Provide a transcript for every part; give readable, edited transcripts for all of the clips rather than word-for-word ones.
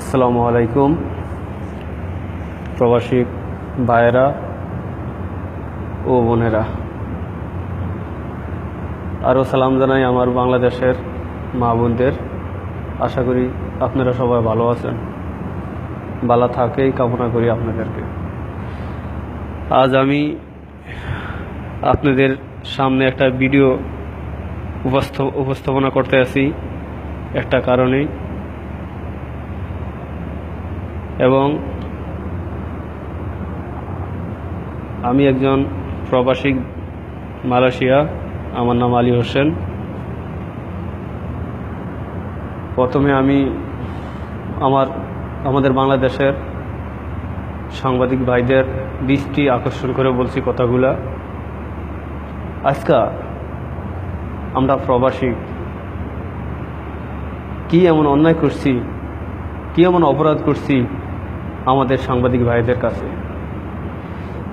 আসসালামু আলাইকুম প্রবাসী ভাইয়েরা ও বোনেরা, আরও সালাম জানাই আমার বাংলাদেশের মা বোনদের। আশা করি আপনারা সবাই ভালো আছেন, ভালো থাকেই কামনা করি আপনাদেরকে। আজ আমি আপনাদের সামনে একটা ভিডিও উপস্থাপনা করতে আছি একটা কারণেই, এবং আমি একজন প্রবাসী মালয়েশিয়া। আমার নাম আলী হোসেন। প্রথমে আমি আমাদের বাংলাদেশের সাংবাদিক ভাইদের দৃষ্টি আকর্ষণ করে বলছি কথাগুলা। আজকে আমরা প্রবাসী কি এমন অন্যায় করছি, কি এমন অপরাধ করছি আমাদের সাংবাদিক ভাইদের কাছে।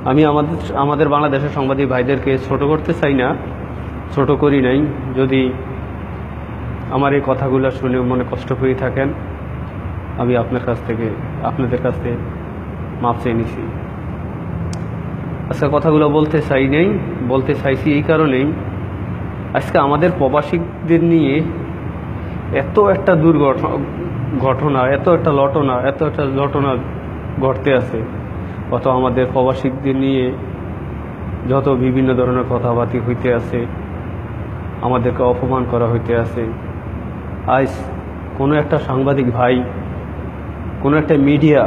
আমি আমাদের বাংলাদেশের সাংবাদিক ভাইদেরকে ছোট করতে চাই না, ছোট করি নাই। যদি আমার এই কথাগুলো শুনে মনে কষ্ট পেয়ে থাকেন, আমি আপনাদের কাছ থেকে মাপ চেয়ে নিছি। আজকে কথাগুলো বলতে চাইছি এই কারণেই, আজকে আমাদের প্রবাসীদের নিয়ে এত একটা ঘটনা, এত একটা ঘটনা ঘটতে আছে, অত আমাদের প্রবাসীদের নিয়ে যত বিভিন্ন ধরনের কথাবার্তা হইতে আছে, আমাদেরকে অপমান করা হইতে আছে। আজ কোনো একটা সাংবাদিক ভাই, কোনো একটা মিডিয়া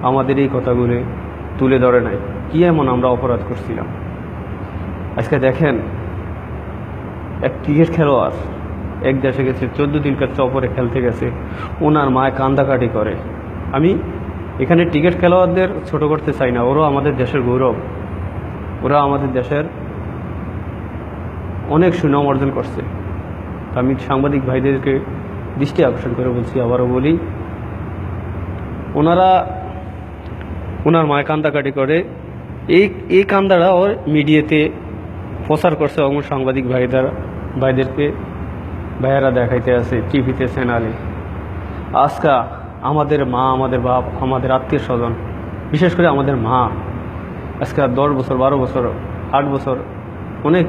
আমাদের এই কথাগুলো তুলে ধরে নাই। কি এমন আমরা অপরাধ করছিলাম? আজকে দেখেন, এক ক্রিকেট খেলোয়াড় এক দেশে গেছে, 14 দিনকার সফরে খেলতে গেছে, ওনার মায় কান্দাকাটি করে। আমি এখানে ক্রিকেট খেলোয়াড়দের ছোট করতে চাই না, ওরাও আমাদের দেশের গৌরব, ওরা আমাদের দেশের অনেক সুনাম অর্জন করছে। আমি সাংবাদিক ভাইদেরকে দৃষ্টি আকর্ষণ করে বলছি, আবারও বলি, ওনার মায় কান্দাকাটি করে। এই কান্দাটা ওর মিডিয়াতে প্রচার করছে, এবং সাংবাদিক ভাইয়েরা দেখাইতে আছে টিভিতে, চ্যানেলে। আজকা আমাদের মা, আমাদের বাপ, আমাদের আত্মীয় স্বজন, বিশেষ করে আমাদের মা আজকে 10 বছর, 12 বছর, 8 বছর, অনেক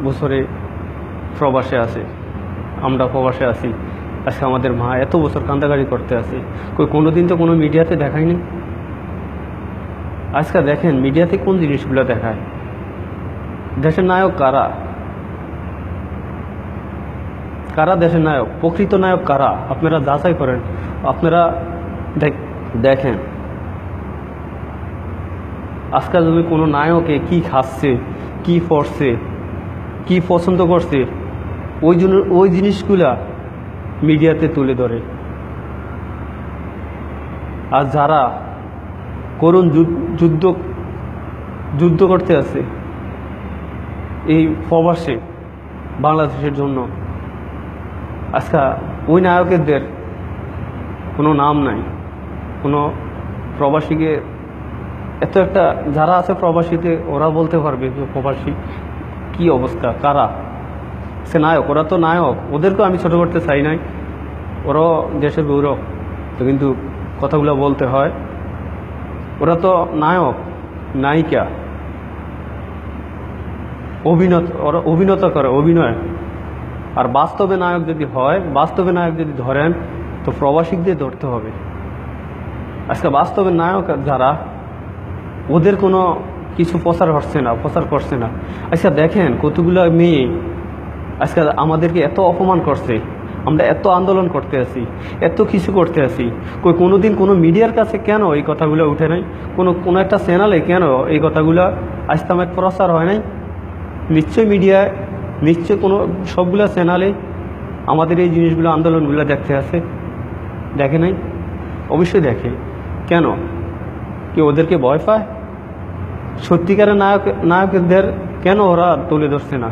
বছরে প্রবাসে আছে, আমরা প্রবাসে আছি। আজকে আমাদের মা এত বছর কান্দাকাটি করতে আছে, কোনোদিন তো কোনো মিডিয়াতে দেখায়নি। আজকে দেখেন মিডিয়াতে কোন জিনিসগুলো দেখায়। দেশের নায়ক কারা? দেশের নায়ক, প্রকৃত নায়ক কারা? আপনারা যাচাই করেন, আপনারা দেখেন। আজকাল যদি কোনো নায়কে কি খাচ্ছে, কি পড়ছে, কি পছন্দ করছে, ওই জিনিসগুলা মিডিয়াতে তুলে ধরে। আর যারা করুণ যুদ্ধ করতে আছে এই প্রবাসে বাংলাদেশের জন্য, আজকে ওই নায়কদের কোনো নাম নাই। কোনো প্রবাসীকে এত একটা, যারা আছে প্রবাসীতে, ওরা বলতে পারবে যে প্রবাসী কি অবস্থা, কারা সে নায়ক। ওরা তো নায়ক, ওদেরকেও আমি ছোট করতে চাই নাই, ওরাও দেশের গৌরব। তো কিন্তু কথাগুলো বলতে হয়, ওরা তো নায়ক, নায়িকা, ওরা অভিনয় করে, অভিনয়। আর বাস্তবে নায়ক যদি ধরেন, তো প্রবাসীদের ধরতে হবে। আজকে বাস্তবে নায়ক যারা, ওদের কোনো কিছু প্রচার করছে না। আজকে দেখেন কতগুলো মেয়ে আজকে আমাদেরকে এত অপমান করছে, আমরা এত আন্দোলন করতে আছি, এত কিছু করতে আছি, কোনোদিন কোনো মিডিয়ার কাছে কেন এই কথাগুলো উঠে নাই? কোনো একটা চ্যানেলে কেন এই কথাগুলো আজ তেমন প্রচার হয় নাই? নিশ্চয় মিডিয়ায়, নিশ্চয় কোনো সবগুলো চ্যানেলে আমাদের এই জিনিসগুলো, আন্দোলনগুলো দেখে নাই? অবশ্যই দেখে। কেন? কি ওদেরকে ভয় পায়? সত্যিকারের নায়কদের কেন ওরা তুলে ধরছে না?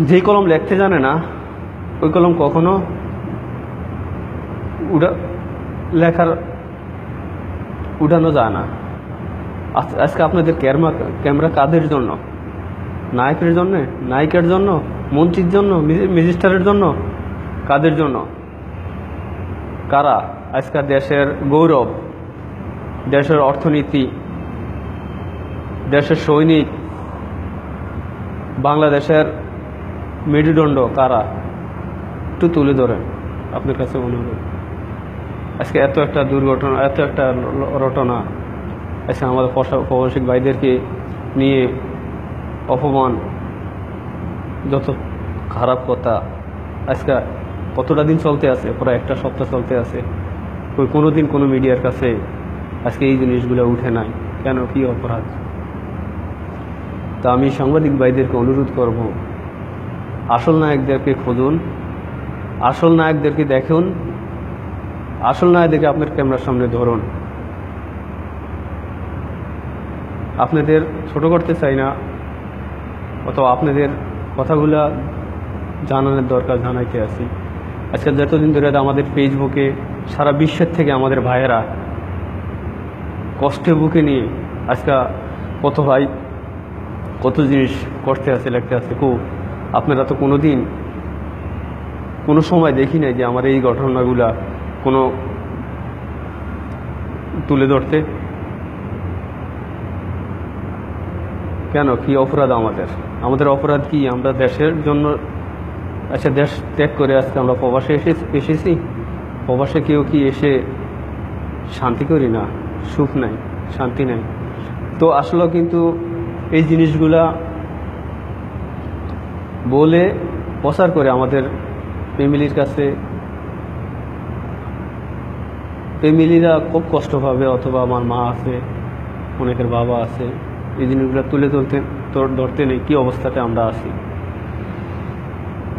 যেই কলম লিখতে জানে না, ওই কলম কখনো উঠানো যায় না। আজকে আপনাদের ক্যামেরা কাদের জন্য? নায়কের জন্য, মন্ত্রীর জন্য, ম্যাজিস্ট্রেটের জন্য, কাদের জন্য? কারা আজকে দেশের গৌরব, দেশের অর্থনীতি, দেশের সৈনিক, বাংলাদেশের মেরুদণ্ড কারা একটু তুলে ধরেন, আপনার কাছে অনুরোধ। আজকে এত একটা দুর্ঘটনা, এত একটা রটনা, আজকে আমাদের প্রবাসী ভাইদেরকে নিয়ে অপমান, যত খারাপ কথা আজকে কতটা দিন চলতে আছে, প্রায় একটা সপ্তাহ চলতে আছে, কোনো দিন কোনো মিডিয়ার কাছে আজকে এই জিনিসগুলো উঠে নাই। কেন, কি অপরাধ? তা আমি সাংবাদিক ভাইদেরকে অনুরোধ করব, আসল নায়কদেরকে খুঁজুন, আসল নায়কদেরকে দেখুন, আসল নায়কদেরকে আপনার ক্যামেরার সামনে ধরুন। আপনাদের ছোট করতে চাই না, অথবা আপনাদের কথাগুলা জানানোর দরকার, জানাইতে আছি। আজকে যতদিন ধরে আমাদের ফেসবুকে সারা বিশ্বের থেকে আমাদের ভাইয়েরা কষ্টে বুকে নিয়ে আজকে কত ভাই কত জিনিস করতে আছে, লিখতে আছে। আপনারা তো কোনো দিন কোনো সময় দেখি নাই যে আমার এই ঘটনাগুলা কোনো তুলে ধরতে। কেন, কি অপরাধ আমাদের? আমাদের অপরাধ কি? আমরা দেশের জন্য আচ্ছা দেশ ত্যাগ করে আজকে আমরা প্রবাসে এসেছি। প্রবাসে কেউ কি এসে শান্তি করি না? সুখ নাই, শান্তি নাই। তো আসলে কিন্তু এই জিনিসগুলা বলে প্রচার করে আমাদের ফ্যামিলির কাছে, ফ্যামিলিরা খুব কষ্ট পাবে, অথবা আমার মা আছে, অনেকের বাবা আছে, এই জিনিসগুলো তুলে ধরতে নেই কি অবস্থাতে আমরা আছি।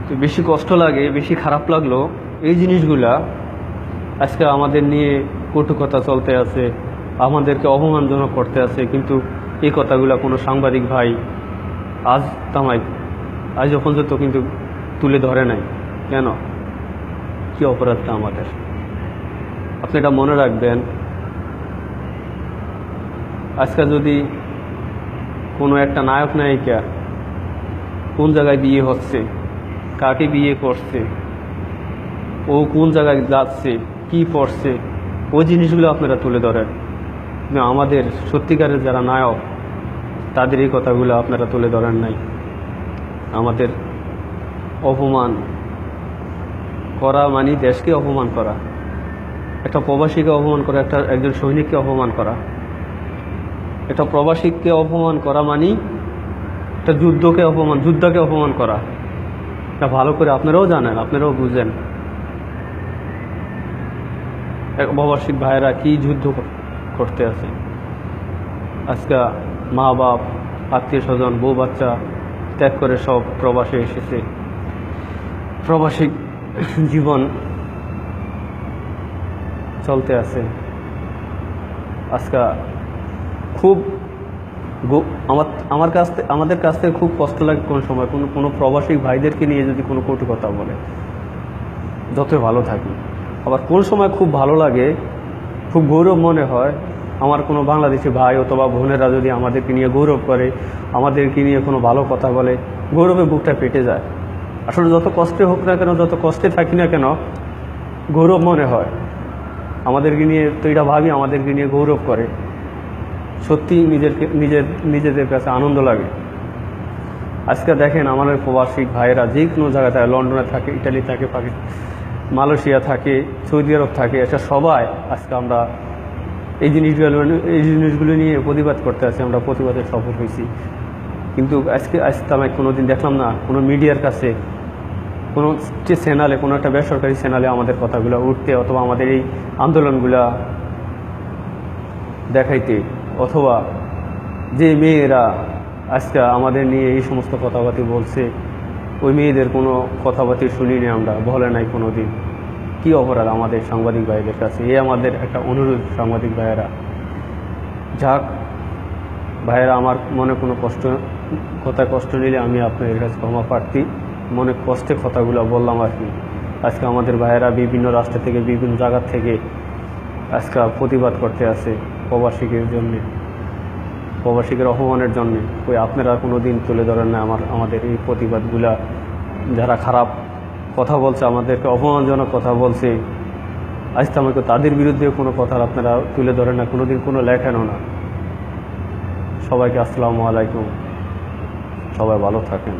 তো বেশি কষ্ট লাগে, বেশি খারাপ লাগলো এই জিনিসগুলা আজকে আমাদের নিয়ে কটু কথা চলতে আছে, আমাদেরকে অপমানজনক করতে আছে, কিন্তু এই কথাগুলো কোনো সাংবাদিক ভাই আজ পর্যন্ত কিন্তু তুলে ধরে নাই। কেন, কি অপরাধটা আমাদের? আপনি এটা মনে রাখবেন। আজকে যদি কোনো একটা নায়ক নায়িকা কোন জায়গায় বিয়ে হচ্ছে, কাকে বিয়ে করছে, ও কোন জায়গায় যাচ্ছে, কি পড়ছে, ওই জিনিসগুলো আপনারা তুলে ধরেন। আমাদের সত্যিকারের যারা নায়ক তাদের এই কথাগুলো আপনারা তুলে ধরেন নাই। আমাদের অপমান করা মানে দেশকে অপমান করা, একটা প্রবাসীকে অপমান করা, একজন সৈনিককে অপমান করা, একটা প্রবাসীকে অপমান করা মানে একটা যোদ্ধাকে অপমান করা। এটা ভালো করে আপনারাও জানেন, আপনারাও বুঝেন প্রবাসী ভাইয়েরা কি যুদ্ধ করতে আছে। আজকে মা বাপ, আত্মীয় স্বজন, বউ বাচ্চা ত্যাগ করে সব প্রবাসে এসেছে, প্রবাসী জীবন চলতে আছে। আজকে খুব আমাদের কাছ থেকে খুব কষ্ট লাগে কোন সময় কোনো প্রবাসী ভাইদেরকে নিয়ে যদি কোনো কটু কথা বলে, যতই ভালো থাকি। আবার কোন সময় খুব ভালো লাগে, খুব গৌরব মনে হয় আমার কোনো বাংলাদেশি ভাই অথবা বোনেরা যদি আমাদেরকে নিয়ে গৌরব করে, আমাদেরকে নিয়ে কোনো ভালো কথা বলে, গৌরবে বুকটা পেটে যায়। আসলে যত কষ্টে হোক না কেন, যত কষ্টে থাকি না কেন, গৌরব মনে হয় আমাদেরকে নিয়ে। তো এটা ভাবি আমাদেরকে নিয়ে গৌরব করে, সত্যি নিজেদের কাছে আনন্দ লাগে। আজকে দেখেন আমাদের প্রবাসী ভাইয়েরা যে কোনো জায়গায় থাকে, লন্ডনে থাকে, ইটালি থাকে, মালয়েশিয়া থাকে, সৌদি আরব থাকে, এটা সবাই আজকে আমরা এই জিনিসগুলো নিয়ে প্রতিবাদ করতে আছি। আমরা প্রতিবাদে সফল হয়েছি, কিন্তু আজকে আমি কোনোদিন দেখলাম না কোনো মিডিয়ার কাছে, কোনো চ্যানেলে, কোনো একটা বেসরকারি চ্যানেলে আমাদের কথাগুলো উঠতে, অথবা আমাদের এই আন্দোলনগুলা দেখাইতে, অথবা যে মেয়েরা আজকে আমাদের নিয়ে এই সমস্ত কথাবার্তা বলছে, ওই মেয়েদের কোনো কথাবার্তা শুনিনি আমরা, বলে নাই কোনো দিন। কী অপরাধ আমাদের সাংবাদিক ভাইদের কাছে? এ আমাদের একটা অনুরোধ, সাংবাদিক ভাইয়েরা যাক, ভাইয়েরা আমার মনে কোনো কষ্ট নিলে আমি আপনাদের কাছে ক্ষমা প্রার্থী। মনে কষ্টে কথাগুলো বললাম আর কি। আজকে আমাদের ভাইয়েরা বিভিন্ন রাষ্ট্র থেকে, বিভিন্ন জায়গা থেকে আজকে প্রতিবাদ করতে আছে প্রবাসীদের জন্যে, প্রবাসীদের অপমানের জন্যে। ওই আপনারা কোনো দিন তুলে ধরেন না আমাদের এই প্রতিবাদগুলা। যারা খারাপ কথা বলছে, আমাদেরকে অপমানজনক কথা বলছে, আজ তো আমাকে তাদের বিরুদ্ধে কোনো কথা আপনারা তুলে ধরেন না, কোনোদিন কোনো লেখেনও না। সবাইকে আসসালামু আলাইকুম, সবাই ভালো থাকেন।